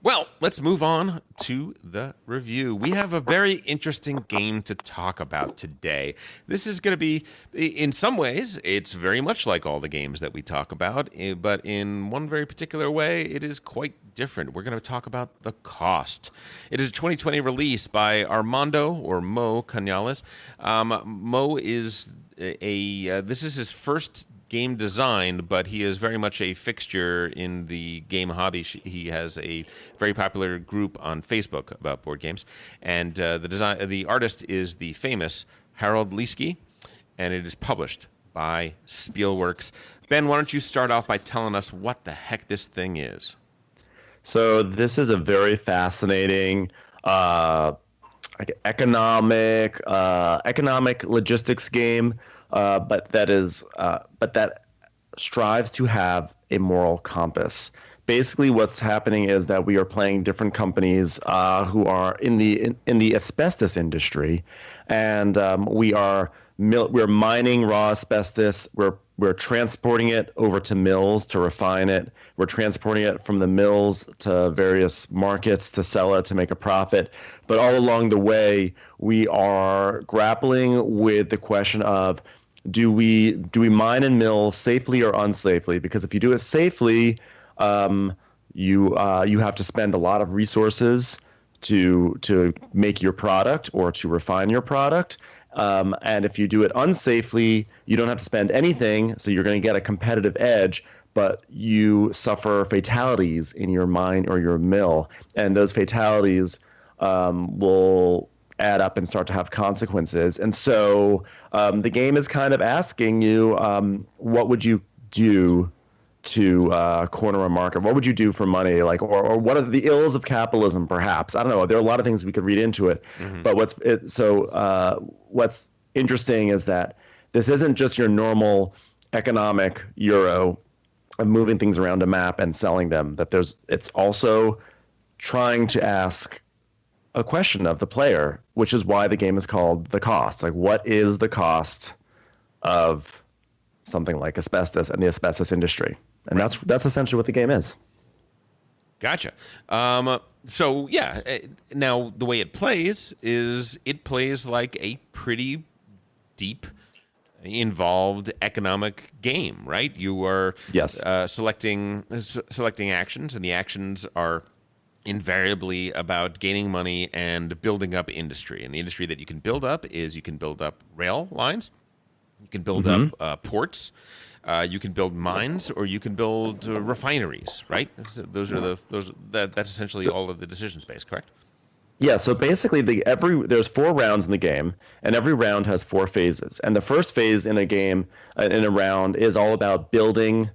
Well, let's move on to the review. We have a very interesting game to talk about today. This is going to be, in some ways, it's very much like all the games that we talk about, but in one very particular way, it is quite different. We're going to talk about The Cost. It is a 2020 release by Armando, or Mo Canales. Mo is this is his first game design, but he is very much a fixture in the game hobby. He has a very popular group on Facebook about board games, and the artist is the famous Harold Leesky, and it is published by Spielworks. Ben, why don't you start off by telling us what the heck this thing is? So this is a very fascinating economic logistics game, but that strives to have a moral compass. Basically, what's happening is that we are playing different companies who are in the asbestos industry, and we're mining raw asbestos. We're transporting it over to mills to refine it. We're transporting it from the mills to various markets to sell it to make a profit. But all along the way, we are grappling with the question of do we mine and mill safely or unsafely? Because if you do it safely, you have to spend a lot of resources to make your product or to refine your product. And if you do it unsafely, you don't have to spend anything, so you're going to get a competitive edge, but you suffer fatalities in your mine or your mill, and those fatalities will add up and start to have consequences. And so the game is kind of asking you, what would you do to corner a market? What would you do for money? Like, or what are the ills of capitalism, perhaps? I don't know. There are a lot of things we could read into it. Mm-hmm. But what's interesting is that this isn't just your normal economic euro of moving things around a map and selling them. It's also trying to ask a question of the player, which is why the game is called The Cost. Like, what is the cost of something like asbestos and the asbestos industry? And right. That's essentially what the game is. Gotcha. So yeah, now the way it plays is it plays like a pretty deep, involved economic game, right? You are selecting actions, and the actions are invariably about gaining money and building up industry. And the industry that you can build up is you can build up rail lines, you can build up ports, you can build mines, or you can build refineries, right? That's essentially all of the decision space, correct? Yeah, so basically there's 4 rounds in the game, and every round has 4 phases. And the first phase in a round is all about building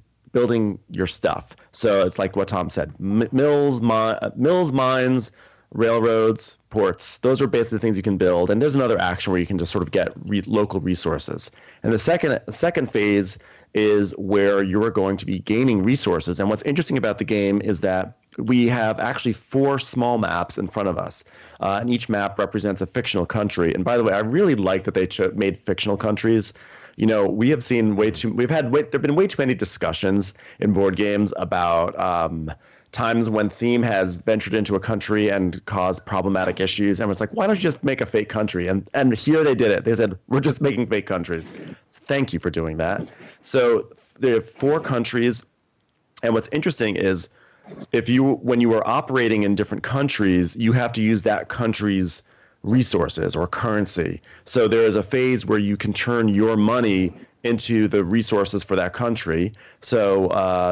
your stuff. So it's like what Tom said, mills, mines, railroads, ports. Those are basically things you can build. And there's another action where you can just sort of get local resources. And the second phase is where you're going to be gaining resources. And what's interesting about the game is that we have actually 4 small maps in front of us, and each map represents a fictional country. And by the way, I really like that they made fictional countries. You know, there've been way too many discussions in board games about times when theme has ventured into a country and caused problematic issues, and it's like, why don't you just make a fake country? And here they did it. They said, we're just making fake countries. Thank you for doing that. So there are 4 countries, and what's interesting is when you are operating in different countries, you have to use that country's resources or currency. So there is a phase where you can turn your money into the resources for that country. So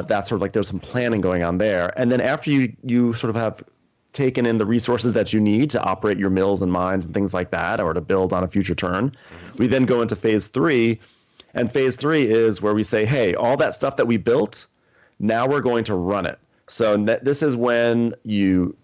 that's sort of like there's some planning going on there. And then after you sort of have taken in the resources that you need to operate your mills and mines and things like that, or to build on a future turn, we then go into phase 3. And phase 3 is where we say, hey, all that stuff that we built, now we're going to run it. So this is when you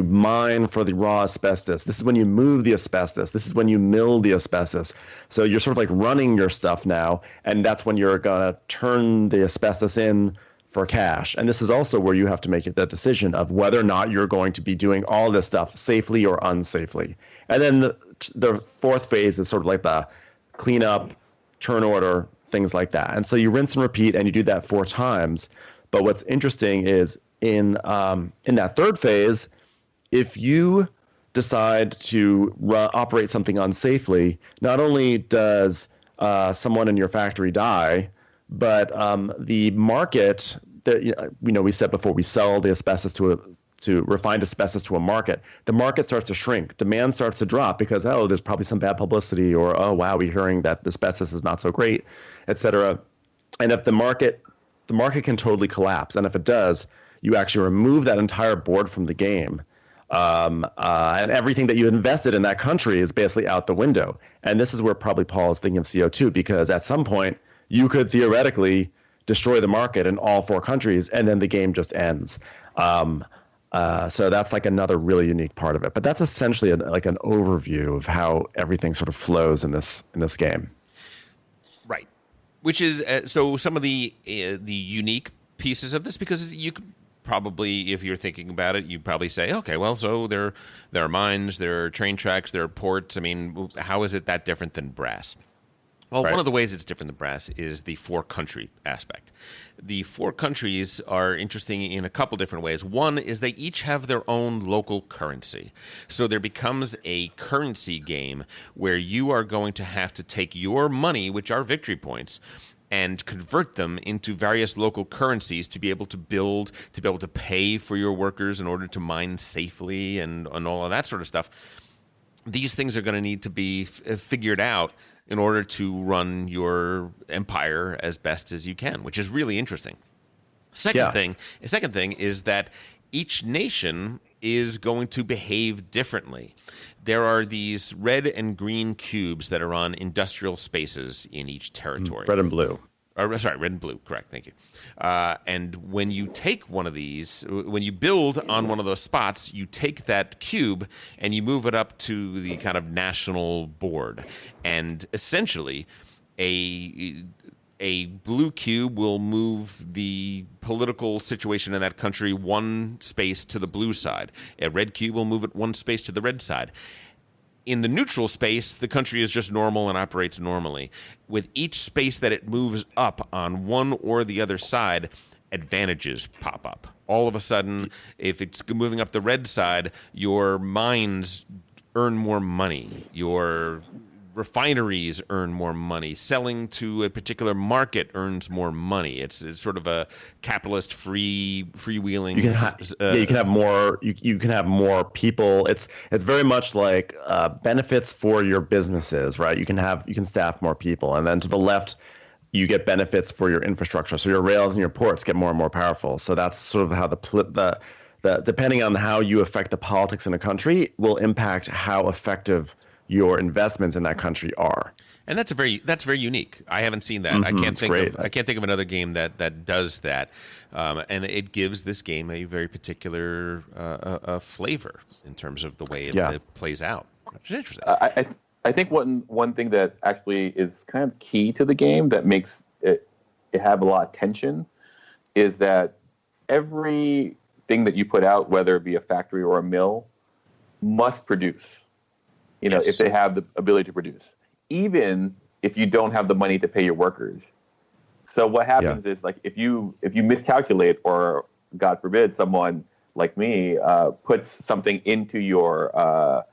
mine for the raw asbestos. This is when you move the asbestos. This is when you mill the asbestos. So you're sort of like running your stuff now, and that's when you're gonna turn the asbestos in for cash. And this is also where you have to make that decision of whether or not you're going to be doing all this stuff safely or unsafely. And then the 4th phase is sort of like the cleanup, turn order, things like that. And so you rinse and repeat, and you do that 4 times. But what's interesting is in that third phase, if you decide to operate something unsafely, not only does someone in your factory die, but the market that we said before, we sell the asbestos to refined asbestos to a market. The market starts to shrink. Demand starts to drop because, oh, there's probably some bad publicity, or, oh, wow, we're hearing that the asbestos is not so great, et cetera. And if the market can totally collapse. And if it does, you actually remove that entire board from the game. And everything that you invested in that country is basically out the window. And this is where probably Paul is thinking of CO2, because at some point you could theoretically destroy the market in all 4 countries, and then the game just ends. So that's like another really unique part of it. But that's essentially like an overview of how everything sort of flows in this game. Right. Which is so some of the unique pieces of this, because you could probably, if you're thinking about it, you'd probably say, okay, well, so there are mines, there are train tracks, there are ports. I mean, how is it that different than brass? Well, Right. one of the ways it's different than brass is the 4-country aspect. The 4 countries are interesting in a couple different ways. One is they each have their own local currency. So there becomes a currency game where you are going to have to take your money, which are victory points, and convert them into various local currencies to be able to build, to be able to pay for your workers in order to mine safely and all of that sort of stuff. These things are going to need to be figured out in order to run your empire as best as you can, which is really interesting. Second thing is that each nation is going to behave differently. There are these red and green cubes that are on industrial spaces in each territory. Red and blue. Sorry, red and blue. Correct. Thank you. And when you take one of these, when you build on one of those spots, you take that cube and you move it up to the kind of national board. And essentially, a blue cube will move the political situation in that country 1 space to the blue side. A red cube will move it 1 space to the red side. In the neutral space, the country is just normal and operates normally. With each space that it moves up on one or the other side, advantages pop up. All of a sudden, if it's moving up the red side, your mines earn more money. Your refineries earn more money. Selling to a particular market earns more money. It's sort of a capitalist freewheeling. You can have more. You can have more people. It's very much like benefits for your businesses, right? You can staff more people, and then to the left, you get benefits for your infrastructure. So your rails and your ports get more and more powerful. So that's sort of how the depending on how you affect the politics in a country will impact how effective your investments in that country are. And that's very unique. I haven't seen that. I can't think of another game that does that. And it gives this game a very particular flavor in terms of the way it plays out, which is interesting. I think one thing that actually is kind of key to the game that makes it have a lot of tension is that everything that you put out, whether it be a factory or a mill, must produce. Yes. If they have the ability to produce, even if you don't have the money to pay your workers. So what happens is, like, if you miscalculate, or God forbid, someone like me puts something into your,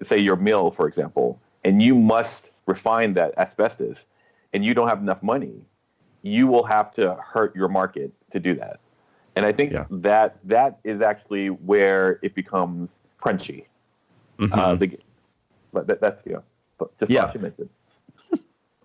say your mill, for example, and you must refine that asbestos, and you don't have enough money, you will have to hurt your market to do that. And I think that is actually where it becomes crunchy. Mm-hmm. But that's just what you mentioned.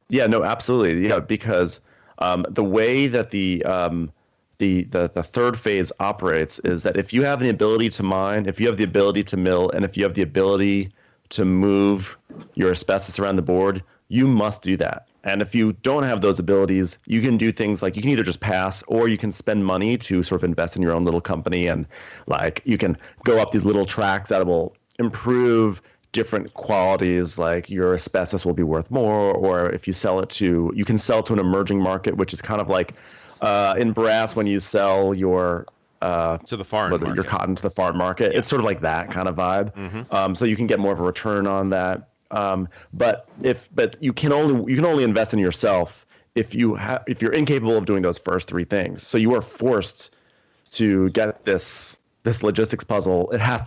Yeah, no, absolutely. Yeah, because the way that the third phase operates is that if you have the ability to mine, if you have the ability to mill, and if you have the ability to move your asbestos around the board, you must do that. And if you don't have those abilities, you can do things like you can either just pass, or you can spend money to sort of invest in your own little company, and like you can go up these little tracks that will improve different qualities, like your asbestos will be worth more, or if you you can sell to an emerging market, which is kind of like in brass when you sell your to the foreign market. Your cotton to the foreign market. It's sort of like that kind of vibe. Mm-hmm. So you can get more of a return on that. But you can only invest in yourself if you're incapable of doing those first 3 things. So you are forced to get this logistics puzzle, it has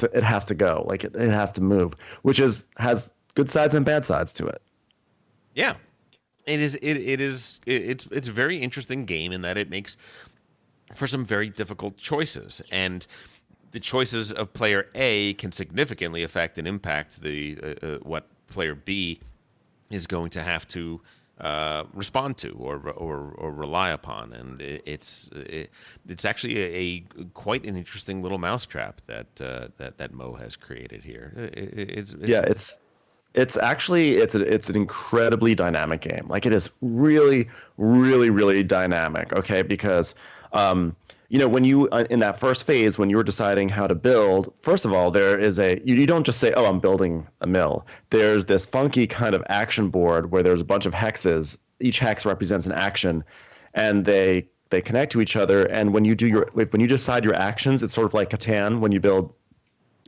to go. Like it has to move, which has good sides and bad sides to it. Yeah. It's a very interesting game in that it makes for some very difficult choices, and the choices of player A can significantly affect and impact the what player B is going to have to respond to or rely upon, and it's actually a quite an interesting little mousetrap that Mo has created here. It's actually it's an incredibly dynamic game. Like it is really, really, really dynamic. Okay, because when you in that first phase when you were deciding how to build, first of all, there is you don't just say, oh, I'm building a mill. There's this funky kind of action board where there's a bunch of hexes. Each hex represents an action, and they connect to each other. And when you decide your actions, it's sort of like Catan when you build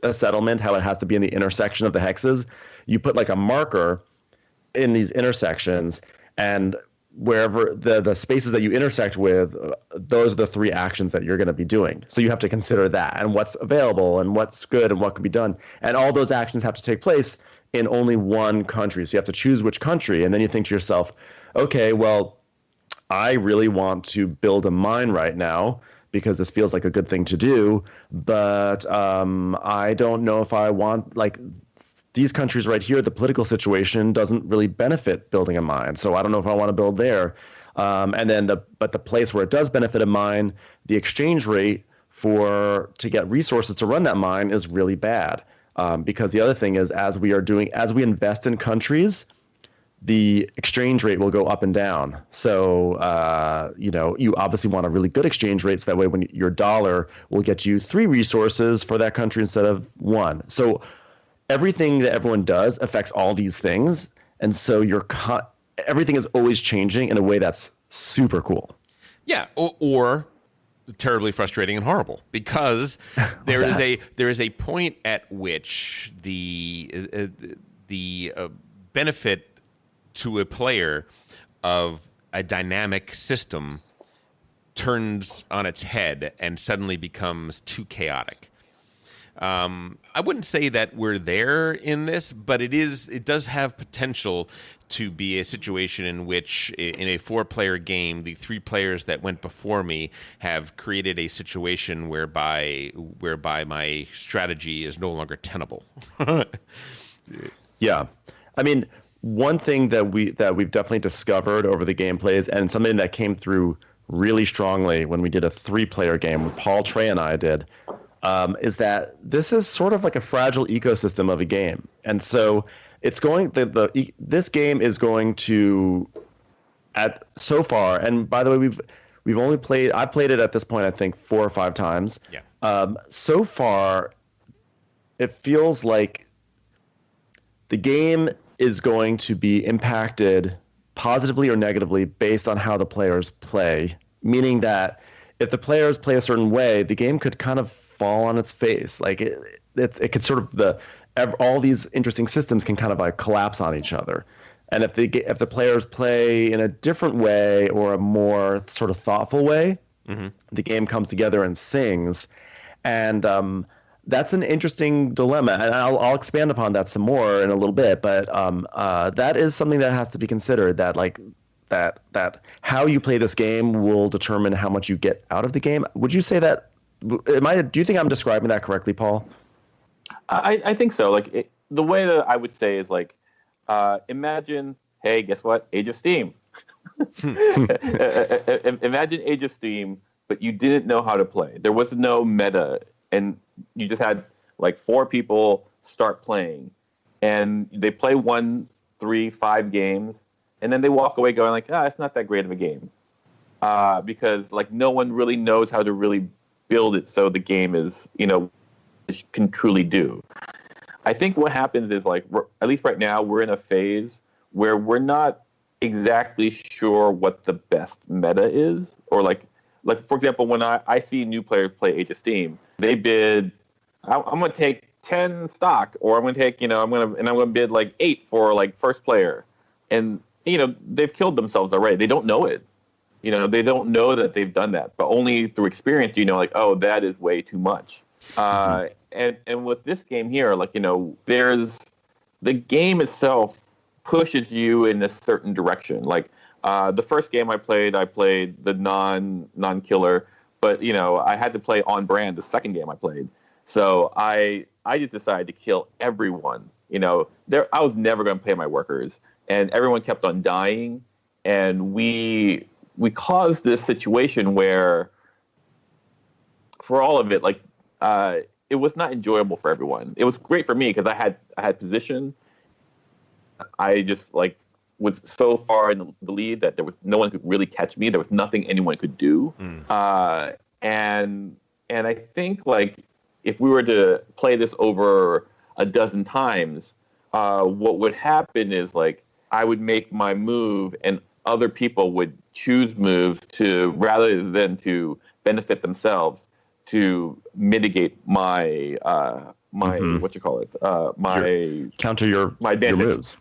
a settlement, how it has to be in the intersection of the hexes. You put like a marker in these intersections, and wherever the spaces that you intersect with, those are the 3 actions that you're going to be doing. So you have to consider that and what's available and what's good and what could be done. And all those actions have to take place in only one country. So you have to choose which country. And then you think to yourself, okay, well, I really want to build a mine right now because this feels like a good thing to do. But I don't know if I want, like, these countries right here, the political situation doesn't really benefit building a mine. So I don't know if I want to build there. And then the place where it does benefit a mine, the exchange rate to get resources to run that mine is really bad. Because the other thing is, as we invest in countries, the exchange rate will go up and down. So, you obviously want a really good exchange rate, so that way when your dollar will get you 3 resources for that country instead of 1. So everything that everyone does affects all these things. And so everything is always changing in a way that's super cool. Yeah. Or terribly frustrating and horrible, because there is a point at which the benefit to a player of a dynamic system turns on its head and suddenly becomes too chaotic. I wouldn't say that we're there in this, but it does have potential to be a situation in which, in a 4-player game, the 3 players that went before me have created a situation whereby my strategy is no longer tenable. Yeah. I mean, one thing that we've definitely discovered over the gameplays, and something that came through really strongly when we did a 3-player game, Paul, Trey, and I did, is that this is sort of like a fragile ecosystem of a game. And so it's this game is going to, so far, and by the way, I've played it at this point, I think 4 or 5 times. Yeah. So far, it feels like the game is going to be impacted positively or negatively based on how the players play, meaning that if the players play a certain way, the game could kind of fall on its face. Like it could sort of all these interesting systems can kind of like collapse on each other. And if the players play in a different way or a more sort of thoughtful way, mm-hmm. the game comes together and sings. And that's an interesting dilemma, and I'll expand upon that some more in a little bit. But that is something that has to be considered. That how you play this game will determine how much you get out of the game. Would you say that? Do you think I'm describing that correctly, Paul? I think so. Like the way that I would say is like, imagine, hey, guess what? Age of Steam. Imagine Age of Steam, but you didn't know how to play. There was no meta, and you just had like 4 people start playing, and they play 1, 3, 5 games, and then they walk away going like, it's not that great of a game, because like no one really knows how to really build it so the game is, can truly do. I think what happens is like, at least right now, we're in a phase where we're not exactly sure what the best meta is, or like for example, when I see new players play Age of Steam, they bid, I'm going to take 10 stock, or I'm going to take, I'm going to bid like 8 for like first player, and they've killed themselves already. They don't know it. they don't know that they've done that, but only through experience do you know, like, oh, that is way too much. And with this game here, like, there's the game itself pushes you in a certain direction. Like the first game I played the non-killer, but I had to play on brand the second game I played. So I just decided to kill everyone. I was never going to pay my workers, and everyone kept on dying, and we caused this situation where, for all of it, like it was not enjoyable for everyone. It was great for me because I had position. I just like was so far in the lead that there was no one could really catch me. There was nothing anyone could do. And I think, like, if we were to play this over a dozen times, what would happen is, like, I would make my move and other people would choose moves to, rather than to benefit themselves, to mitigate my counter your moves.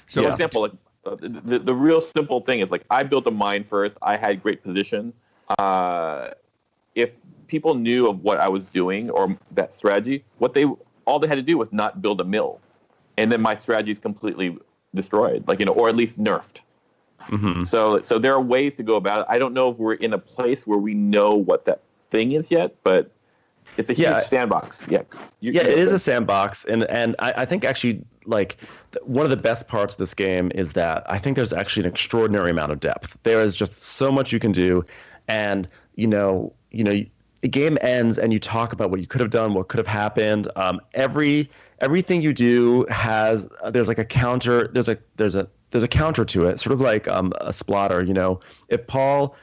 So, for example, like, the real simple thing is, like, I built a mine first. I had great position. If people knew of what I was doing or that strategy, all they had to do was not build a mill, and then my strategy is completely destroyed, like, or at least nerfed. So there are ways to go about it. I don't know if we're in a place where we know what that thing is yet, but it's a huge sandbox. It is a sandbox, and I think actually, like, one of the best parts of this game is that I think there's actually an extraordinary amount of depth. There is just so much you can do, and the game ends and you talk about what you could have done, what could have happened. Everything you do there's like a counter. There's a counter to it, sort of like a splatter. If Paul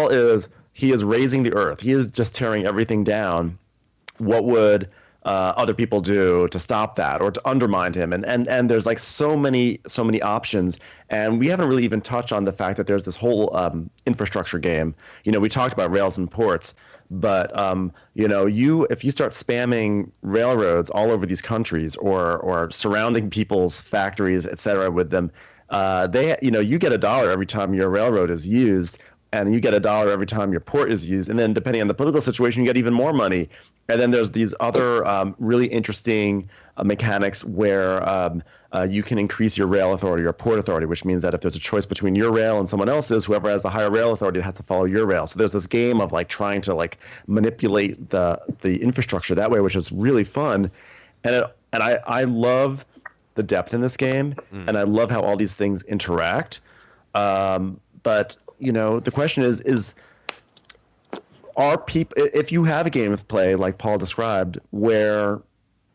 is raising the earth, he is just tearing everything down. What would other people do to stop that or to undermine him? And there's like so many options, and we haven't really even touched on the fact that there's this whole infrastructure game. We talked about rails and ports, but if you start spamming railroads all over these countries or surrounding people's factories, etc., with them, you get $1 every time your railroad is used. And you get $1 every time your port is used. And then depending on the political situation, you get even more money. And then there's these other really interesting mechanics where you can increase your rail authority or port authority, which means that if there's a choice between your rail and someone else's, whoever has the higher rail authority has to follow your rail. So there's this game of, like, trying to, like, manipulate the infrastructure that way, which is really fun. And I love the depth in this game, and I love how all these things interact. But the question is are people, if you have a game of play like Paul described, where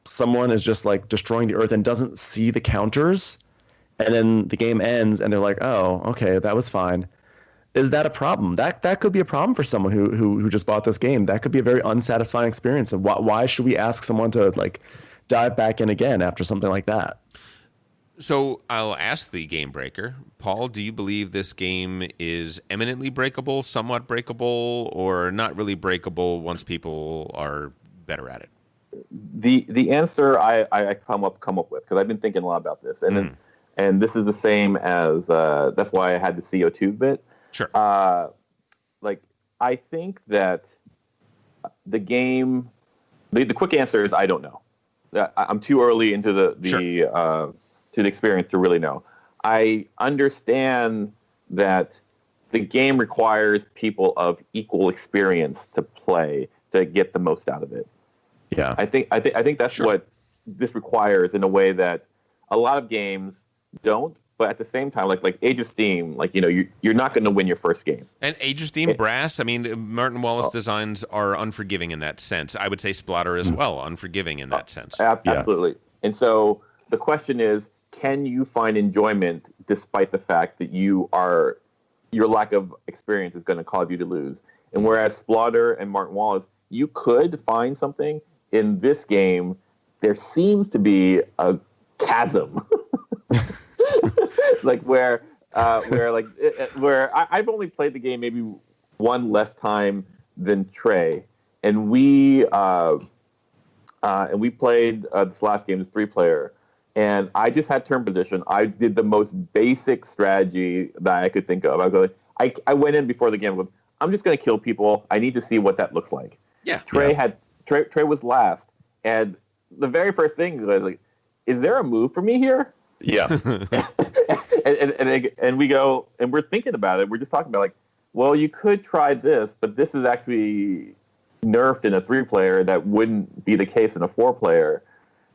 someone is just, like, destroying the earth and doesn't see the counters, and then the game ends and they're like, oh, okay, that was fine. Is that a problem? That could be a problem for someone who just bought this game. That could be a very unsatisfying experience. And why should we ask someone to, like, dive back in again after something like that? So I'll ask the game breaker. Paul, do you believe this game is eminently breakable, somewhat breakable, or not really breakable once people are better at it? The answer I come up with, because I've been thinking a lot about this, and this is the same as that's why I had the CO2 bit. Sure. Like, I think that the game, the quick answer is I don't know. I'm too early into the experience to really know. I understand that the game requires people of equal experience to play to get the most out of it. Yeah, I think that's what this requires, in a way that a lot of games don't. But at the same time, like Age of Steam, like, you're not going to win your first game. And Age of Steam, Brass, I mean, Martin Wallace designs are unforgiving in that sense. I would say Splatter as well, unforgiving in that sense. Absolutely. Yeah. And so the question is, can you find enjoyment despite the fact that your lack of experience is going to cause you to lose? And whereas Splatter and Martin Wallace, you could find something, in this game, there seems to be a chasm. Like where I've only played the game maybe one less time than Trey, and we played this last game, this 3-player, and I just had turn position. I did the most basic strategy that I could think of. I was like, I went in before the game with, I'm just going to kill people. I need to see what that looks like. Yeah. Trey was last, and the very first thing was like, is there a move for me here? Yeah. and we go, and we're thinking about it. We're just talking about like, well, you could try this, but this is actually nerfed in a 3-player that wouldn't be the case in a 4-player.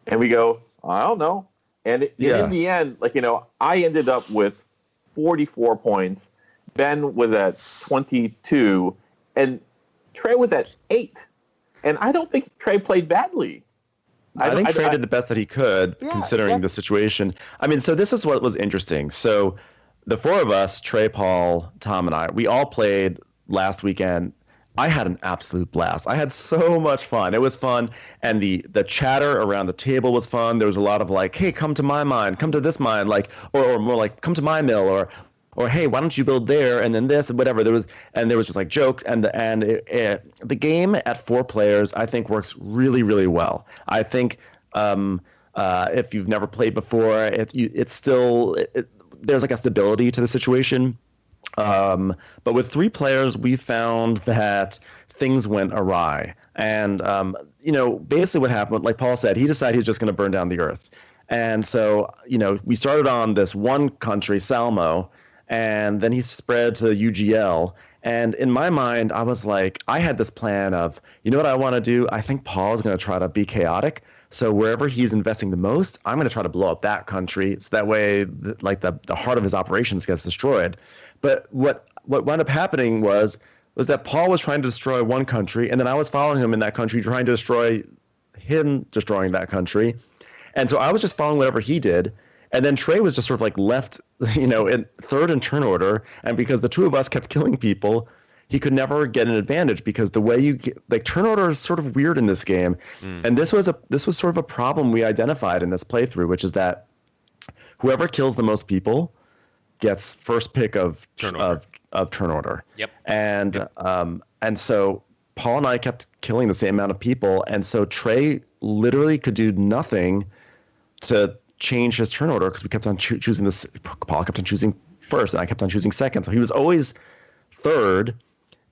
And we go, I don't know. And in the end, like, I ended up with 44 points. Ben was at 22, and Trey was at 8. And I don't think Trey played badly. I think Trey did the best that he could, considering the situation. I mean, so this is what was interesting. So the 4 of us, Trey, Paul, Tom, and I, we all played last weekend. I had an absolute blast. I had so much fun. It was fun. And the chatter around the table was fun. There was a lot of like, hey, come to my mine, come to this mine, like, or more like, come to my mill, or hey, why don't you build there and then this and whatever. There was just like jokes, and the game at 4 players I think works really, really well. I think if you've never played before, it's still there's like a stability to the situation. But with 3 players, we found that things went awry, and basically what happened, like Paul said, he decided he was just going to burn down the earth, and so we started on this one country, Salmo. And then he spread to UGL. And in my mind, I was like, I had this plan of, what I want to do? I think Paul is going to try to be chaotic. So wherever he's investing the most, I'm going to try to blow up that country. So that way, the heart of his operations gets destroyed. But what wound up happening was that Paul was trying to destroy one country, and then I was following him in that country, trying to destroy him, destroying that country. And so I was just following whatever he did. And then Trey was just sort of like left, in 3rd in turn order. And because the 2 of us kept killing people, he could never get an advantage, because the way you get, like, turn order is sort of weird in this game. And this was sort of a problem we identified in this playthrough, which is that whoever kills the most people gets first pick of turn order. Yep. And so Paul and I kept killing the same amount of people, and so Trey literally could do nothing to change his turn order, because we kept on choosing this. Paul kept on choosing first, and I kept on choosing second. So he was always 3rd.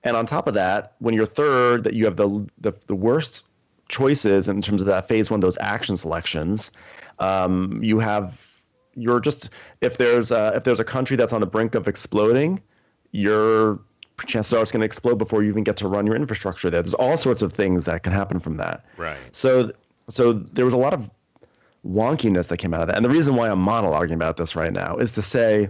And on top of that, when you're 3rd, that you have the worst choices in terms of that phase 1, those action selections. You're just, if there's a country that's on the brink of exploding, your chances are it's going to explode before you even get to run your infrastructure there. There's all sorts of things that can happen from that. Right. So there was a lot of wonkiness that came out of that. And the reason why I'm monologuing about this right now is to say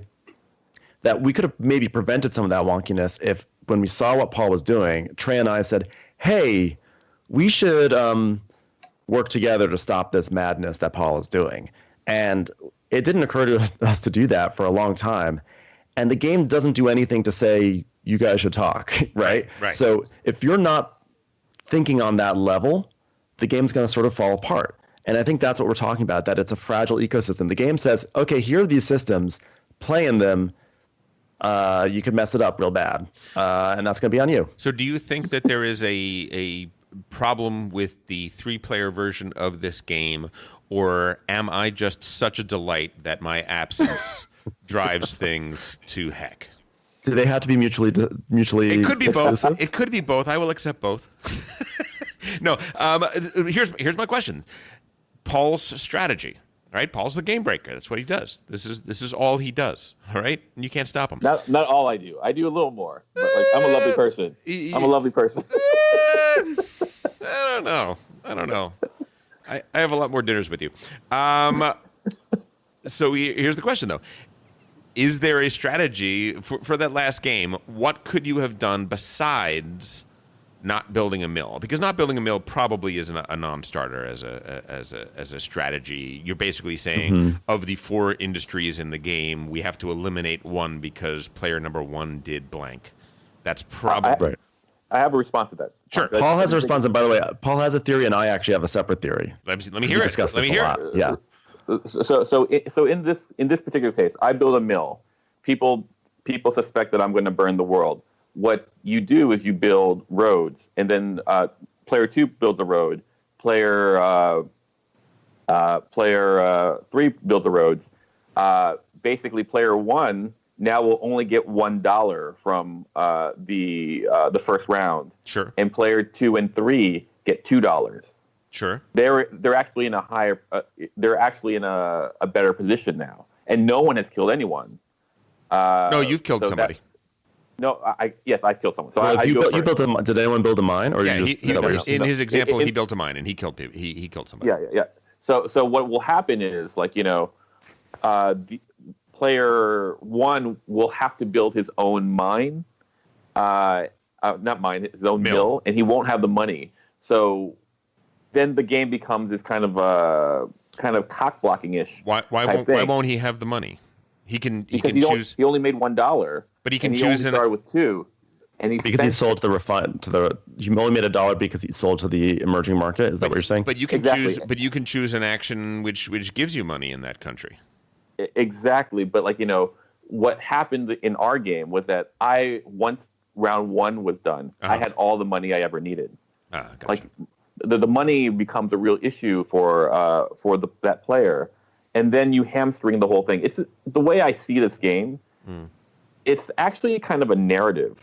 that we could have maybe prevented some of that wonkiness if, when we saw what Paul was doing, Trey and I said, hey, we should work together to stop this madness that Paul is doing. And it didn't occur to us to do that for a long time. And the game doesn't do anything to say you guys should talk, right? Right. So if you're not thinking on that level, the game's going to sort of fall apart. And I think that's what we're talking about, that it's a fragile ecosystem. The game says, okay, here are these systems, play in them. You could mess it up real bad, and that's going to be on you. So do you think that there is a problem with the 3-player version of this game, or am I just such a delight that my absence drives things to heck? Do they have to be mutually It could be exclusive? both. It could be both. I will accept both. No. Here's my question. Paul's strategy. All right, Paul's the game breaker. That's what he does. This is all he does. All right, and you can't stop him. Not all I do. I do a little more. But like, I'm a lovely person. I'm a lovely person. I don't know. I have a lot more dinners with you. So here's the question, though. Is there a strategy for that last game? What could you have done besides not building a mill? Because not building a mill probably is a non-starter as a strategy. You're basically saying of the 4 industries in the game, we have to eliminate one because player number 1 did blank. That's probably right. I have a response to that. Sure. Paul has a response, and by the way, Paul has a theory, and I actually have a see theory. Let me hear it. Let me hear it. Yeah. So in this particular case, I build a mill. People suspect that I'm going to burn the world. What you do is you build roads, and then player 2 builds the road. Player 3 builds the roads. Basically, player 1 now will only get $1 from the first round. Sure. And player 2 and 3 get $2. Sure. They're actually in a higher. They're actually in a better position now, and no one has killed anyone. No, you've killed somebody. Yes, I killed someone. So well, you built a. Did anyone build a mine? Or yeah, in his example, he built a mine and he killed people. He killed somebody. Yeah. So what will happen is the player 1 will have to build his own mine, not mine, his own mill, and he won't have the money. So then the game becomes this kind of cock blocking ish. Why won't he have the money? He can choose. He only made $1. But he can choose. He only started with 2, and he sold to the He only made $1 because he sold to the emerging market. Is that what you're saying? But you can choose. But you can choose an action which gives you money in that country. Exactly, but what happened in our game was that once round 1 was done, I had all the money I ever needed. Gotcha. The money becomes a real issue for that player, and then you hamstring the whole thing. It's the way I see this game. It's actually kind of a narrative,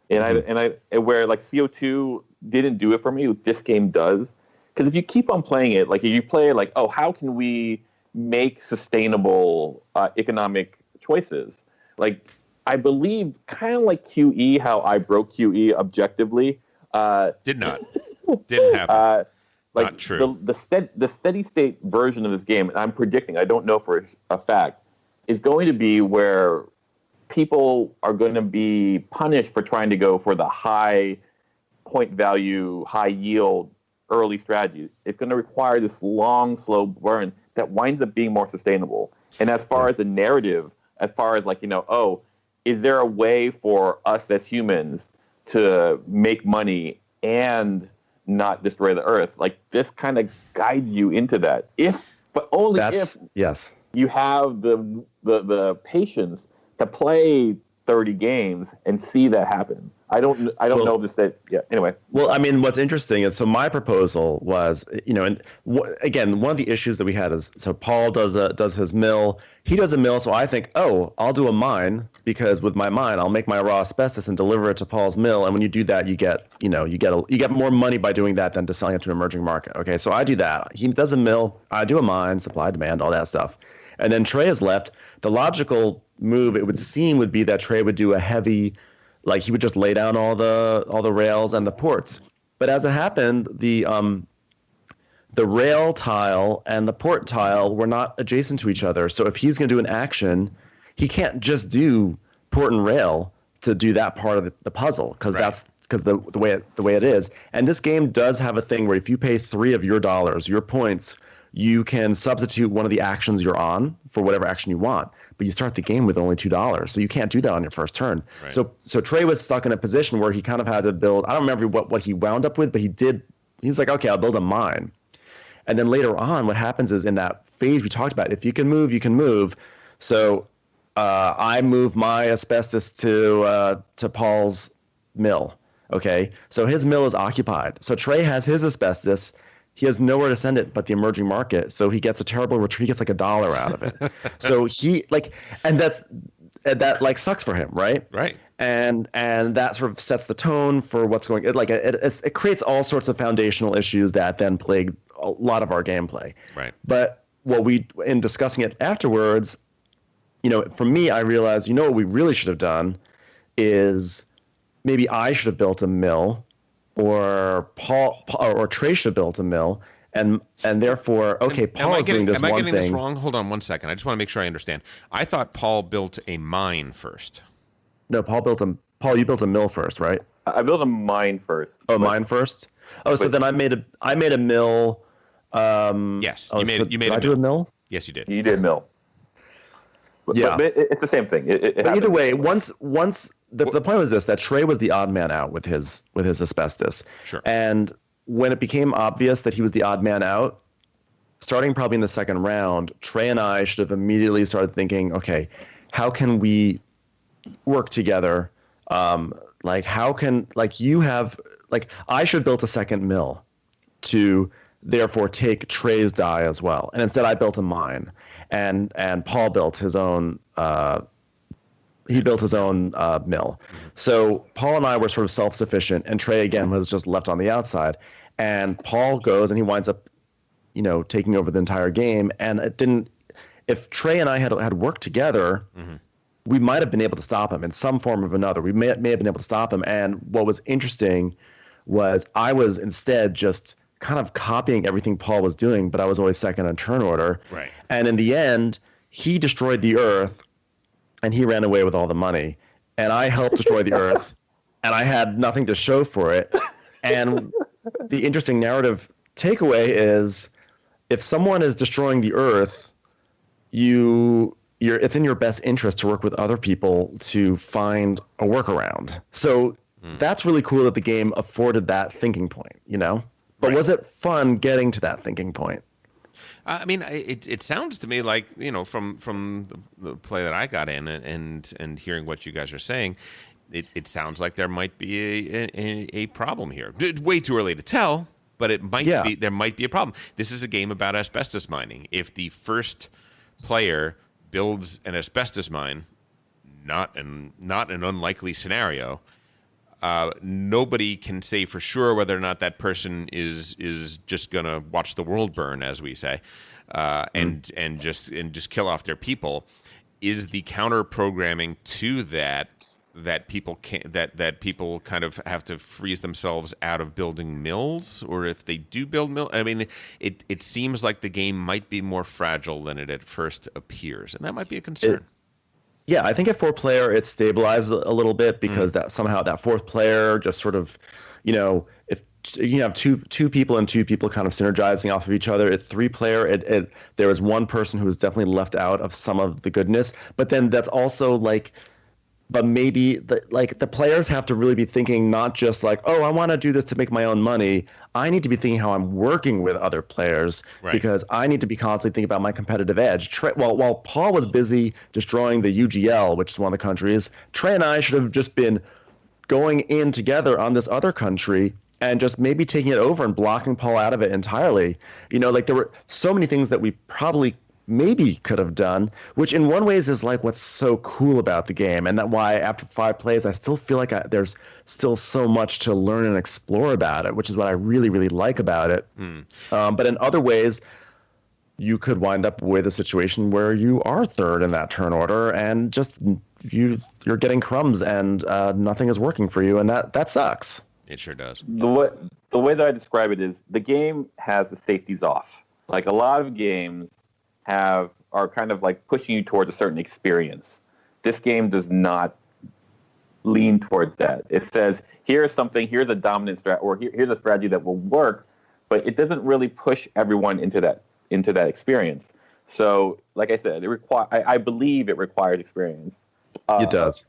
and I where CO2 didn't do it for me. This game does, because if you keep on playing it, if you play how can we make sustainable economic choices? I believe kind of like QE, how I broke QE objectively. Didn't happen. Not true. The steady state version of this game, and I'm predicting, I don't know for a fact, is going to be where people are going to be punished for trying to go for the high point value, high yield, early strategy. It's going to require this long, slow burn that winds up being more sustainable. And as far as the narrative, as far as is there a way for us as humans to make money and not destroy the earth? This kind of guides you into that. If you have the patience to play 30 games and see that happen. I don't know if anyway. Well, I mean, what's interesting is, so my proposal was, and again, one of the issues that we had is, so Paul does his mill. He does a mill, so I think, I'll do a mine, because with my mine, I'll make my raw asbestos and deliver it to Paul's mill. And when you do that, you get more money by doing that than to selling it to an emerging market. Okay, so I do that. He does a mill, I do a mine, supply, demand, all that stuff. And then Trey is left. The logical move, it would seem, would be that Trey would do a heavy, he would just lay down all the rails and the ports. But as it happened, the rail tile and the port tile were not adjacent to each other. So if he's going to do an action, he can't just do port and rail to do that part of the puzzle, because that's because the way it is. And this game does have a thing where if you pay 3 of your dollars, your points, you can substitute one of the actions you're on for whatever action you want. But you start the game with only $2, so you can't do that on your first turn. Right. So Trey was stuck in a position where he kind of had to build. I don't remember what he wound up with, but he's like, okay, I'll build a mine. And then later on, what happens is, in that phase we talked about, if you can move, you can move. So I move my asbestos to Paul's mill. Okay, so his mill is occupied. So Trey has his asbestos. He has nowhere to send it but the emerging market. So he gets a terrible return. He gets $1 out of it. So he and that sucks for him, right? Right. And that sort of sets the tone for what's going. It creates all sorts of foundational issues that then plague a lot of our gameplay. Right. But in discussing it afterwards, for me, I realized, what we really should have done is maybe I should have built a mill, or Paul or Trey should have built a mill, and therefore, okay, Paul is doing this one thing. Am I getting this wrong? Hold on one second. I just want to make sure I understand. I thought Paul built a mine first. No, Paul, you built a mill first, right? I built a mine first. Oh, mine first. Oh, so then I made a mill. Yes, you made a mill. Did I do a mill? Yes, you did. You did a mill. Yeah, but it's the same thing. But either way, once the point was this, that Trey was the odd man out with his asbestos. Sure. And when it became obvious that he was the odd man out, starting probably in the second round, Trey and I should have immediately started thinking, okay, how can we work together? How can I should have built a second mill to therefore take Trey's die as well. And instead I built a mine, and Paul built his own he built his own mill. So Paul and I were sort of self-sufficient, and Trey again was just left on the outside. And Paul goes and he winds up, taking over the entire game. And it didn't. If Trey and I had worked together, we might have been able to stop him in some form or another. We may have been able to stop him. And what was interesting was I was instead just kind of copying everything Paul was doing, but I was always second on turn order. Right. And in the end, he destroyed the Earth, and he ran away with all the money. And I helped destroy the Earth, and I had nothing to show for it. And the interesting narrative takeaway is, if someone is destroying the Earth, it's in your best interest to work with other people to find a workaround. So that's really cool that the game afforded that thinking point, But was it fun getting to that thinking point? I mean, it sounds to me like, from the play that I got in and hearing what you guys are saying, it sounds like there might be a problem here. Way too early to tell, but it might be. There might be a problem. This is a game about asbestos mining. If the first player builds an asbestos mine, not an unlikely scenario, nobody can say for sure whether or not that person is just gonna watch the world burn, as we say, and just kill off their people. Is the counter programming to that people kind of have to freeze themselves out of building mills, or if they do build mills? I mean, it seems like the game might be more fragile than it at first appears, and that might be a concern. Yeah, I think at 4-player it stabilizes a little bit because that somehow that fourth player just sort of, if you have two people and two people kind of synergizing off of each other. At 3-player, there was one person who was definitely left out of some of the goodness. But then that's also like, but maybe the players have to really be thinking not just like, oh, I want to do this to make my own money. I need to be thinking how I'm working with other players, because I need to be constantly thinking about my competitive edge. While Paul was busy destroying the UGL, which is one of the countries, Trey and I should have just been going in together on this other country and just maybe taking it over and blocking Paul out of it entirely. There were so many things that we probably maybe could have done, which in one ways is like what's so cool about the game, and that why after 5 plays I still feel like there's still so much to learn and explore about it, which is what I really, really like about it. But in other ways, you could wind up with a situation where you are third in that turn order and just you're getting crumbs and nothing is working for you, and that sucks. It sure does. The way that I describe it is the game has the safeties off. Like a lot of games are kind of like pushing you towards a certain experience. This game does not lean towards that. It says, here's a dominant strat, or here's a strategy that will work, but it doesn't really push everyone into that experience. So, like I said, I believe it requires experience. It does.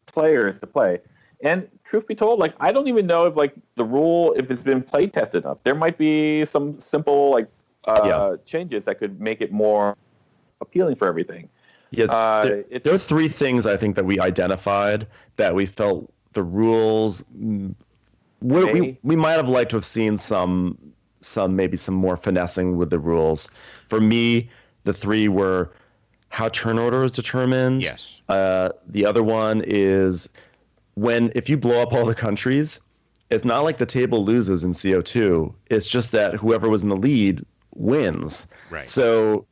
Players to play. And truth be told, I don't even know if the rule, if it's been play tested enough. There might be some simple changes that could make it more appealing for everything. Yeah, there are 3 things I think that we identified that we felt the rules we might have liked to have seen some more finessing with the rules. For me, the 3 were how turn order is determined. Yes. The other one is if you blow up all the countries, it's not like the table loses in CO2. It's just that whoever was in the lead wins. Right. So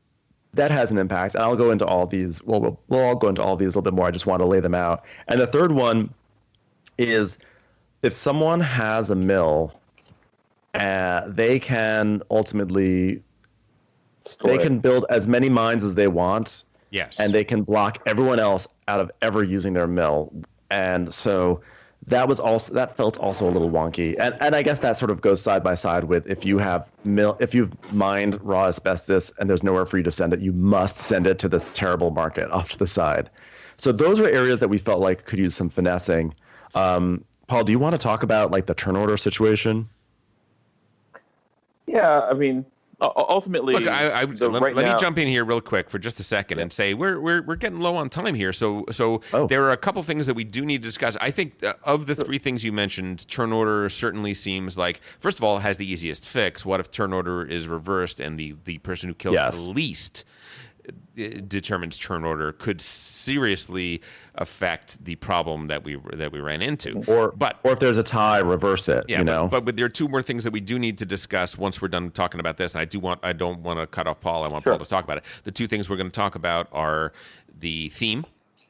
that has an impact. And I'll go into all these. We'll all go into all these a little bit more. I just want to lay them out. And the third one is if someone has a mill, they can ultimately build as many mines as they want. Yes. And they can block everyone else out of ever using their mill. And so that felt also a little wonky, and I guess that sort of goes side by side with if you've mined raw asbestos and there's nowhere for you to send it, you must send it to this terrible market off to the side. So those are areas that we felt like could use some finessing. Paul, do you want to talk about the turn order situation? Yeah, I mean, ultimately, look, let me jump in here real quick for just a second and say we're getting low on time here. So there are a couple things that we do need to discuss. I think of the 3 things you mentioned, turn order certainly seems like, first of all, it has the easiest fix. What if turn order is reversed and the person who kills the least determines turn order could seriously affect the problem that we ran into. Or if there's a tie, reverse it. Yeah, you know. but there are two more things that we do need to discuss once we're done talking about this. And I don't want to cut off Paul. I want Sure. Paul to talk about it. The two things we're going to talk about are the theme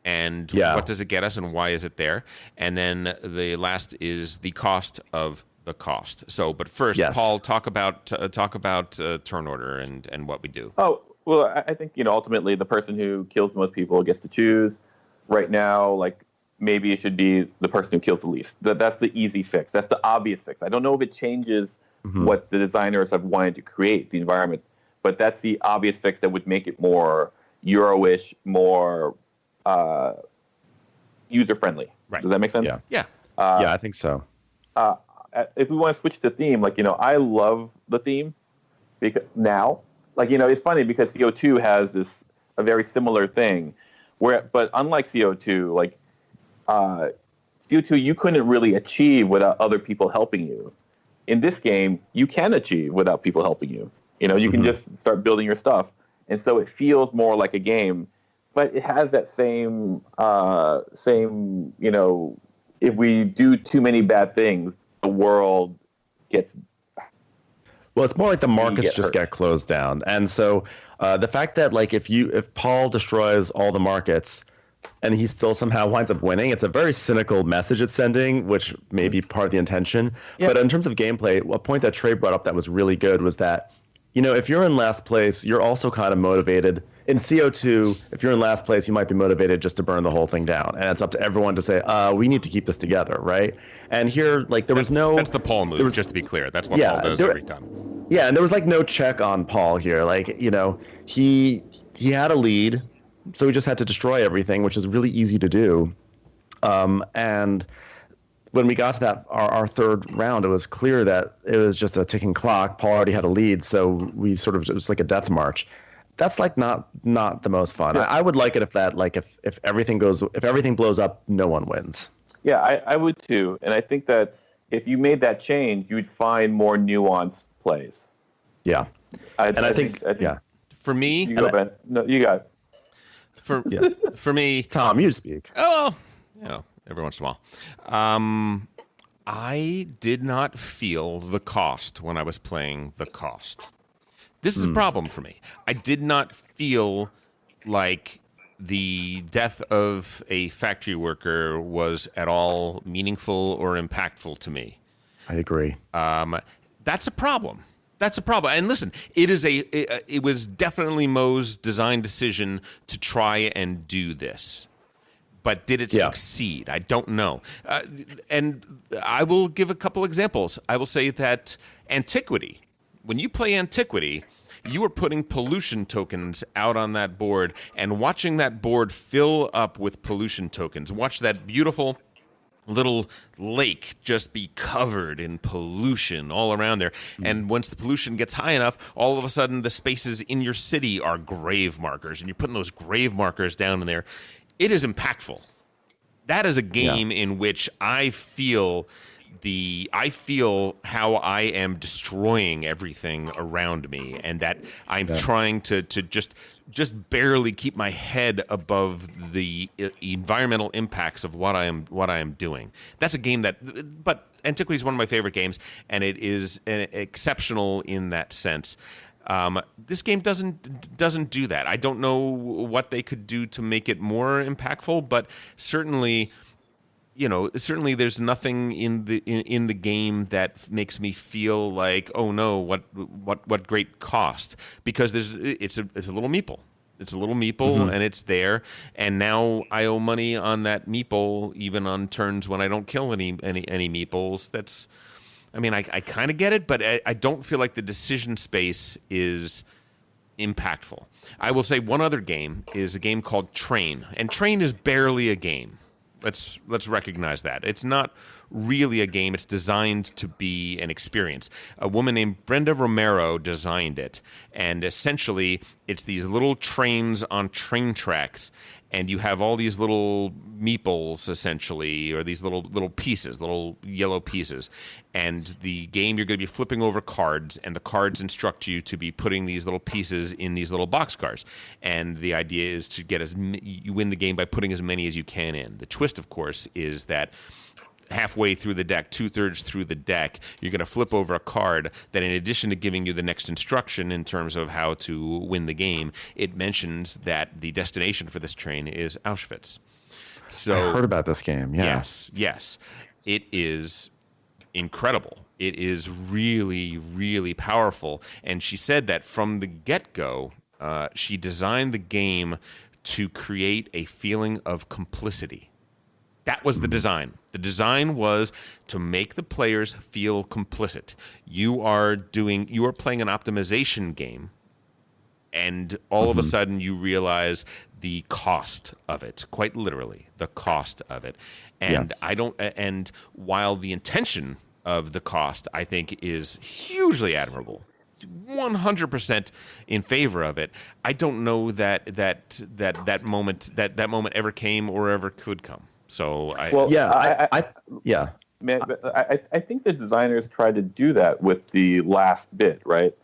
and what does it get us and why is it there, and then the last is the cost of the cost. So, but first, Paul, talk about turn order and what we do. Oh, well, I think, ultimately the person who kills the most people gets to choose. Right now, like, maybe it should be the person who kills the least. That's the easy fix. That's the obvious fix. I don't know if it changes what the designers have wanted to create, the environment, but that's the obvious fix that would make it more Euro-ish, more user-friendly. Right. Does that make sense? Yeah. Yeah. I think so. If we want to switch to theme, like, I love the theme because now, like, it's funny because CO2 has a very similar thing but unlike CO2, like, CO2, you couldn't really achieve without other people helping you. In this game, you can achieve without people helping you. You can just start building your stuff. And so it feels more like a game, but it has that same, if we do too many bad things, the world gets. Well, it's more like the markets just get closed down. And so the fact that, like, if Paul destroys all the markets and he still somehow winds up winning, it's a very cynical message it's sending, which may be part of the intention. Yeah. But in terms of gameplay, a point that Trey brought up that was really good was that, if you're in last place, you're also kind of motivated. In CO2, if you're in last place, you might be motivated just to burn the whole thing down. And it's up to everyone to say, we need to keep this together, right? And here, like, that's the Paul move, just to be clear. That's what Paul does every time. Yeah, and there was, like, no check on Paul here. Like, he had a lead, so he just had to destroy everything, which is really easy to do. And when we got to that our third round, it was clear that it was just a ticking clock. Paul already had a lead, so it was like a death march. That's, like, not the most fun. Yeah. I would like it if everything blows up, no one wins. Yeah, I would too. And I think that if you made that change, you'd find more nuanced plays. Yeah. I think for me, you go, Ben. No, you got it. For me, Tom, you speak. Oh, every once in a while. I did not feel the cost when I was playing the cost. This is a problem for me. I did not feel like the death of a factory worker was at all meaningful or impactful to me. I agree. That's a problem. That's a problem. And listen, it was definitely Mo's design decision to try and do this. But did it succeed? I don't know. And I will give a couple examples. I will say that Antiquity, when you play Antiquity, you are putting pollution tokens out on that board and watching that board fill up with pollution tokens. Watch that beautiful little lake just be covered in pollution all around there. And once the pollution gets high enough, all of a sudden the spaces in your city are grave markers, and you're putting those grave markers down in there. It is impactful. That is a game in which I feel how I am destroying everything around me, and that I'm trying to just barely keep my head above the environmental impacts of what I am doing. That's a game but Antiquity is one of my favorite games, and it is exceptional in that sense. This game doesn't do that. I don't know what they could do to make it more impactful, but certainly there's nothing in the game that makes me feel like, oh no, what great cost, because it's a little meeple. It's a little meeple, and it's there. And now I owe money on that meeple, even on turns when I don't kill any meeples. I kind of get it, but I don't feel like the decision space is impactful. I will say one other game is a game called Train, and Train is barely a game. Let's recognize that. It's not really a game. It's designed to be an experience. A woman named Brenda Romero designed it, and essentially it's these little trains on train tracks, and you have all these little meeples essentially, or these little pieces, little yellow pieces, and the game you're going to be flipping over cards, and the cards instruct you to be putting these little pieces in these little boxcars, and the idea is to get you win the game by putting as many as you can in. The twist, of course, is that halfway through the deck, 2/3 through the deck, you're going to flip over a card that, in addition to giving you the next instruction in terms of how to win the game, it mentions that the destination for this train is Auschwitz. So I heard about this game. Yeah. Yes. It is incredible. It is really, really powerful. And she said that from the get-go, she designed the game to create a feeling of complicity. That was the design. The design was to make the players feel complicit. You are playing an optimization game, and all of a sudden you realize the cost of it, quite literally, the cost of it. And and while the intention of the cost, I think, is hugely admirable, 100% in favor of it, I don't know that moment ever came or ever could come. So I think the designers tried to do that with the last bit, right?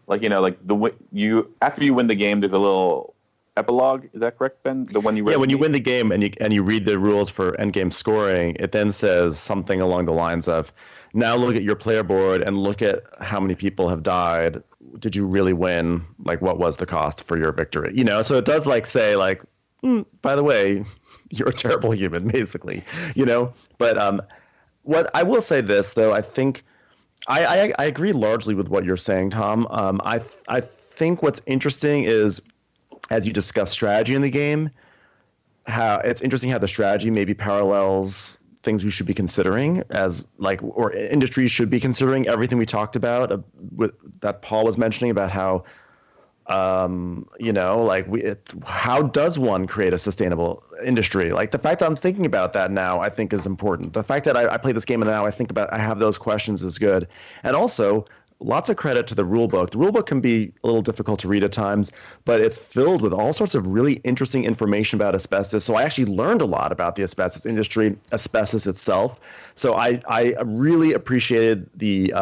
Like, after you win the game, there's a little epilogue. Is that correct, Ben? The one you read? Yeah, when you win the game and you read the rules for endgame scoring, it then says something along the lines of, now look at your player board and look at how many people have died. Did you really win? Like, what was the cost for your victory? So it does say by the way, you're a terrible human, basically, But what I will say this, though, I think I agree largely with what you're saying, Tom. I think what's interesting is, as you discuss strategy in the game, how it's interesting how the strategy maybe parallels things we should be considering or industries should be considering. Everything we talked about that Paul was mentioning about how how does one create a sustainable industry? Like, the fact that I'm thinking about that now, I think, is important. The fact that I play this game and now I have those questions is good. And also, lots of credit to the rulebook. The rulebook can be a little difficult to read at times, but it's filled with all sorts of really interesting information about asbestos. So I actually learned a lot about the asbestos industry, asbestos itself. So I really appreciated the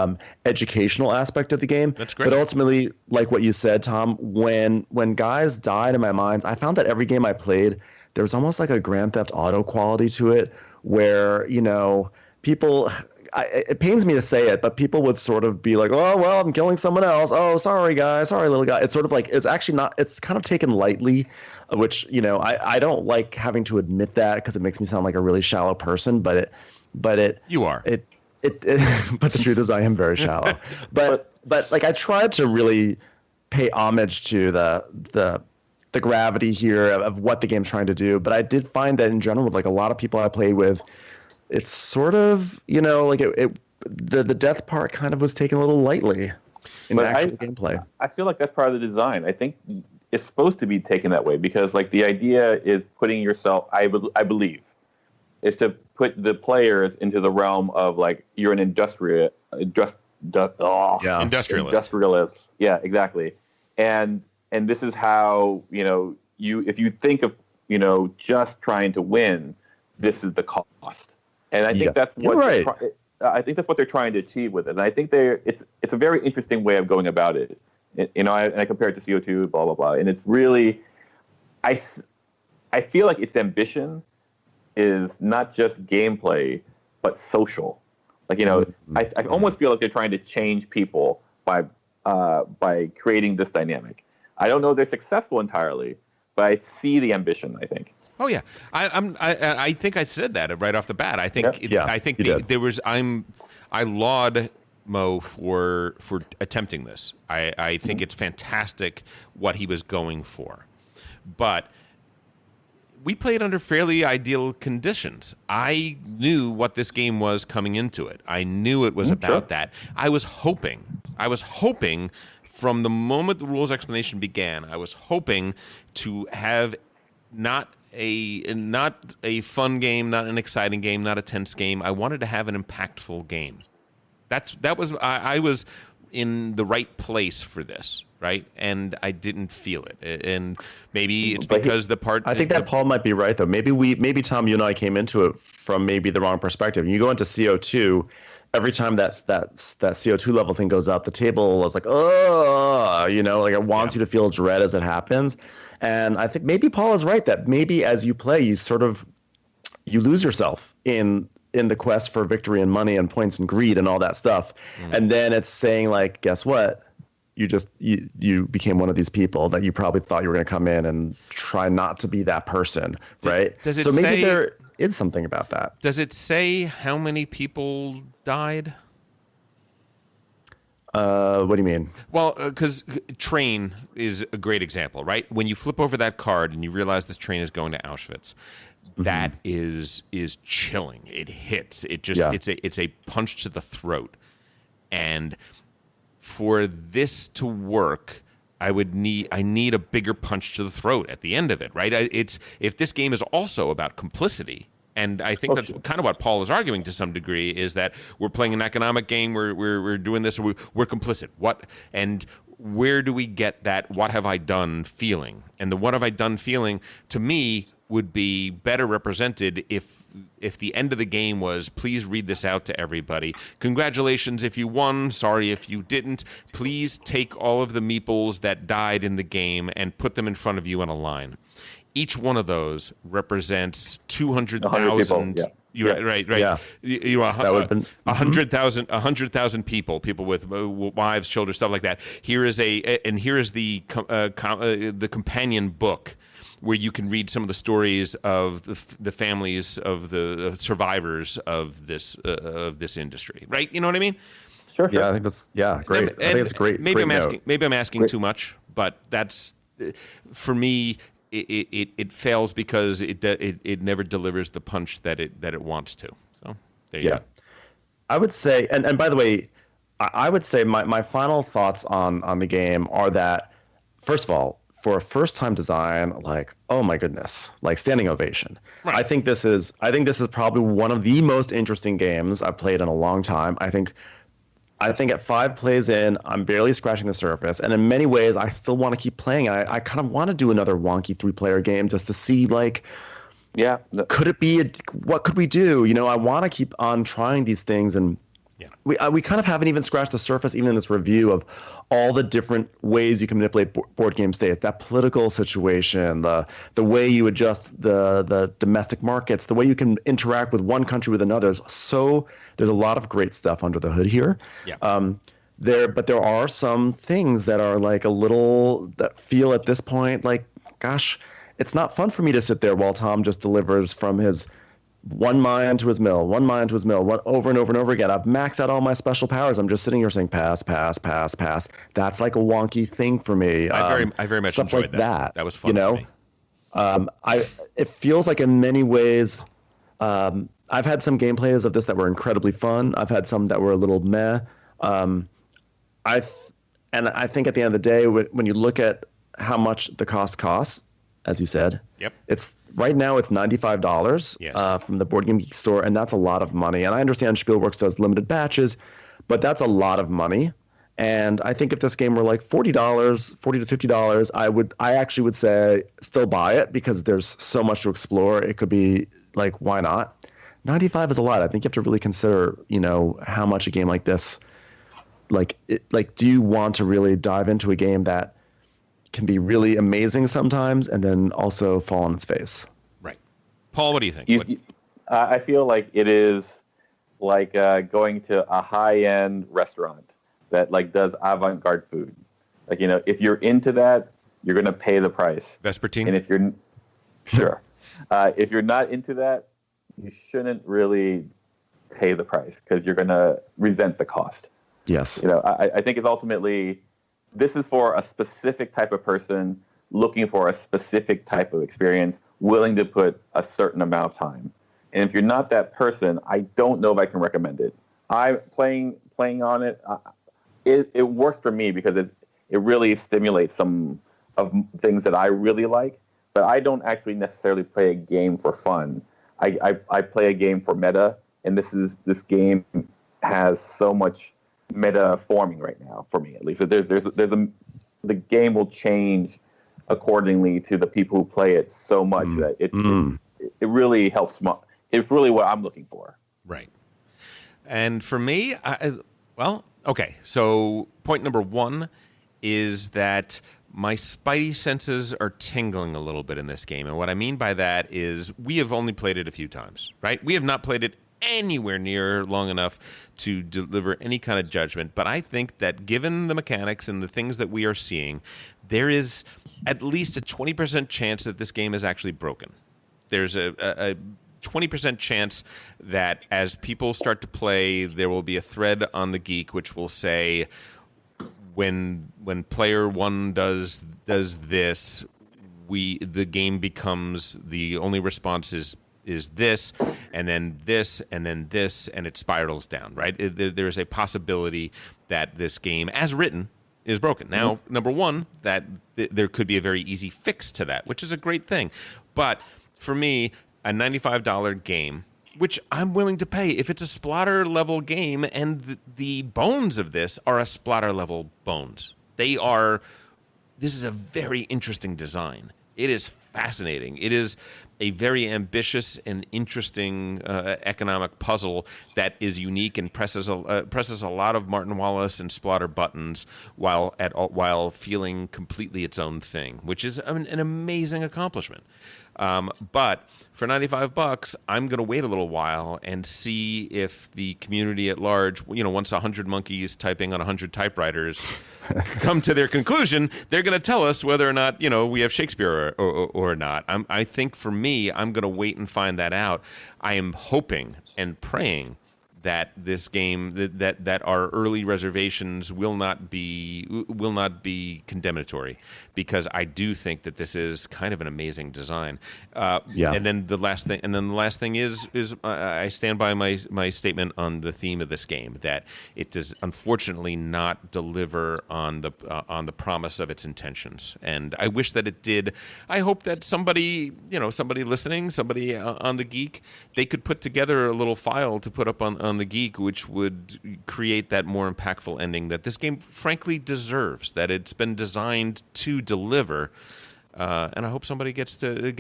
educational aspect of the game. That's great. But ultimately, like what you said, Tom, when guys died in my mind, I found that every game I played, there was almost like a Grand Theft Auto quality to it, where people. It pains me to say it, but people would sort of be like, oh, well, I'm killing someone else. Oh, sorry, guys. Sorry, little guy. It's sort of like, it's actually not, it's kind of taken lightly, which, I don't like having to admit that because it makes me sound like a really shallow person, but You are. But the truth is I am very shallow. but I tried to really pay homage to the gravity here of what the game's trying to do. But I did find that in general, with a lot of people I played with, it's sort of, the death part kind of was taken a little lightly in actual gameplay. I feel like that's part of the design. I think it's supposed to be taken that way because, the idea is putting yourself, I believe, is to put the players into the realm of, you're an industrialist. Industrialist. Yeah, exactly. And this is how, if you think of, just trying to win, this is the cost. And I think that's what I think that's what they're trying to achieve with it. And I think it's a very interesting way of going about it. And I compare it to CO2, blah blah blah. And it's really, I feel like its ambition is not just gameplay, but social. I almost feel like they're trying to change people by creating this dynamic. I don't know if they're successful entirely, but I see the ambition, I think. Oh yeah, I think I said that right off the bat. I think I laud Mo for attempting this. I think it's fantastic what he was going for, but we played under fairly ideal conditions. I knew what this game was coming into it. I knew it was about that. I was hoping from the moment the rules explanation began, I was hoping to have not a fun game, not an exciting game, not a tense game. I wanted to have an impactful game. I was in the right place for this, right? And I didn't feel it. And maybe it's But because the part. I think that Paul might be right though. Maybe Tom, you and I came into it from maybe the wrong perspective. You go into CO2, every time that CO2 level thing goes up, the table is like, oh, like it wants you to feel dread as it happens. And I think maybe Paul is right that maybe as you play, you lose yourself in the quest for victory and money and points and greed and all that stuff. And then it's saying like, guess what? You became one of these people that you probably thought you were going to come in and try not to be that person, right? Does it so maybe say, there is something about that. Does it say how many people died? What do you mean? Well, because train is a great example, right? When you flip over that card and you realize this train is going to Auschwitz, that is chilling. It hits. It just it's a punch to the throat. And for this to work, I need a bigger punch to the throat at the end of it, right? If this game is also about complicity, and I think that's kind of what Paul is arguing to some degree, is that we're playing an economic game, we're doing this, we're complicit. Where do we get that what have I done feeling? And the what have I done feeling, to me, would be better represented if the end of the game was, please read this out to everybody. Congratulations if you won. Sorry if you didn't. Please take all of the meeples that died in the game and put them in front of you in a line. Each one of those represents 200,000. Right. Yeah. You are 100,000 people with wives, children, stuff like that. Here is the companion book, where you can read some of the stories of the families of the survivors of this industry, right? You know what I mean? Sure. Yeah, I think that's great. I think it's great. Maybe great I'm asking too much, but that's for me. It fails because it never delivers the punch that it wants to. So there you go. I would say, and by the way, I would say my final thoughts on the game are that, first of all, for a first-time design, like, oh my goodness, like standing ovation. Right. I think this is probably one of the most interesting games I've played in a long time. I think at 5 plays in, I'm barely scratching the surface, and in many ways, I still want to keep playing. I kind of want to do another wonky 3-player game just to see, like, could it be? What could we do? I want to keep on trying these things, and we kind of haven't even scratched the surface, even in this review, of all the different ways you can manipulate board game states. That political situation, the way you adjust the domestic markets, the way you can interact with one country with another. So there's a lot of great stuff under the hood here. Yeah. But there are some things that are like that feel at this point like, gosh, it's not fun for me to sit there while Tom just delivers from his one mine to his mill, over and over and over again. I've maxed out all my special powers. I'm just sitting here saying pass, pass, pass, pass. That's like a wonky thing for me. I very much stuff enjoyed like that. That was fun for me. It feels like in many ways, I've had some gameplays of this that were incredibly fun. I've had some that were a little meh. I think at the end of the day, when you look at how much the costs, as you said, it's right now it's $95 from the Board Game Geek store, and that's a lot of money. And I understand Spielworks does limited batches, but that's a lot of money. And I think if this game were like $40 to $50, I actually would say still buy it, because there's so much to explore. It could be like, why not? 95 is a lot. I think you have to really consider, how much a game like this, do you want to really dive into a game that can be really amazing sometimes and then also fall on its face? Right. Paul, what do you think? I feel like it is like going to a high-end restaurant that does avant-garde food. If you're into that, you're going to pay the price. Vespertine? And if you're sure. If you're not into that, you shouldn't really pay the price, because you're going to resent the cost. Yes. I think it's ultimately, this is for a specific type of person looking for a specific type of experience, willing to put a certain amount of time. And if you're not that person, I don't know if I can recommend it. Playing on it, it works for me because it really stimulates some of things that I really like. But I don't actually necessarily play a game for fun. I play a game for meta, and this game has so much meta forming right now for me, at least. There's the game will change accordingly to the people who play it so much that it really helps. It's really what I'm looking for. Right. And for me, okay. So point number one is that my spidey senses are tingling a little bit in this game. And what I mean by that is we have only played it a few times, right? We have not played it anywhere near long enough to deliver any kind of judgment. But I think that given the mechanics and the things that we are seeing, there is at least a 20% chance that this game is actually broken. There's a 20% chance that as people start to play, there will be a thread on the Geek which will say, when player one does this, the game becomes, the only response is this, and then this, and then this, and it spirals down, right? There's a possibility that this game, as written, is broken. Now, number one, that there could be a very easy fix to that, which is a great thing. But for me, a $95 game, which I'm willing to pay if it's a splatter level game, and the bones of this are a splatter level bones. This is a very interesting design. It is fascinating. It is a very ambitious and interesting economic puzzle that is unique and presses a lot of Martin Wallace and Splatter buttons while feeling completely its own thing, which is an amazing accomplishment. But for $95, I'm going to wait a little while and see if the community at large, once 100 monkeys typing on 100 typewriters come to their conclusion, they're going to tell us whether or not, we have Shakespeare or not. I think for me, I'm going to wait and find that out. I am hoping and praying that this game, that our early reservations will not be condemnatory, because I do think that this is kind of an amazing design. And then the last thing is I stand by my statement on the theme of this game, that it does unfortunately not deliver on the promise of its intentions, and I wish that it did. I hope that somebody listening, somebody on the Geek, they could put together a little file to put up on the Geek, which would create that more impactful ending that this game frankly deserves, that it's been designed to deliver. And I hope somebody gets a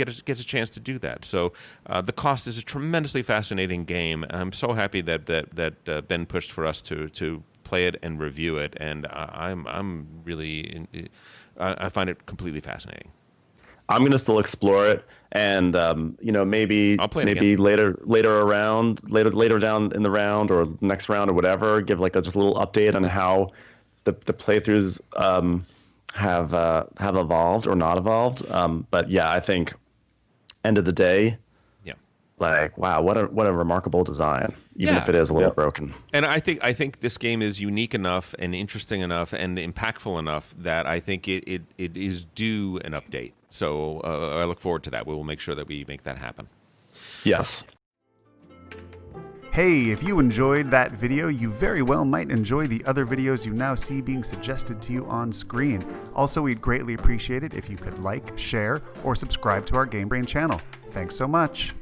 chance to do that. So The Cost is a tremendously fascinating game. I'm so happy that Ben pushed for us to play it and review it, and I'm really I find it completely fascinating. I'm gonna still explore it, and maybe later down in the round or next round or whatever, give just a little update on how the playthroughs have evolved or not evolved. But yeah, I think end of the day, wow, what a remarkable design, even if it is a little broken. And I think this game is unique enough and interesting enough and impactful enough that I think it is due an update. So I look forward to that. We will make sure that we make that happen. Yes. Hey, if you enjoyed that video, you very well might enjoy the other videos you now see being suggested to you on screen. Also, we'd greatly appreciate it if you could like, share, or subscribe to our Game Brain channel. Thanks so much.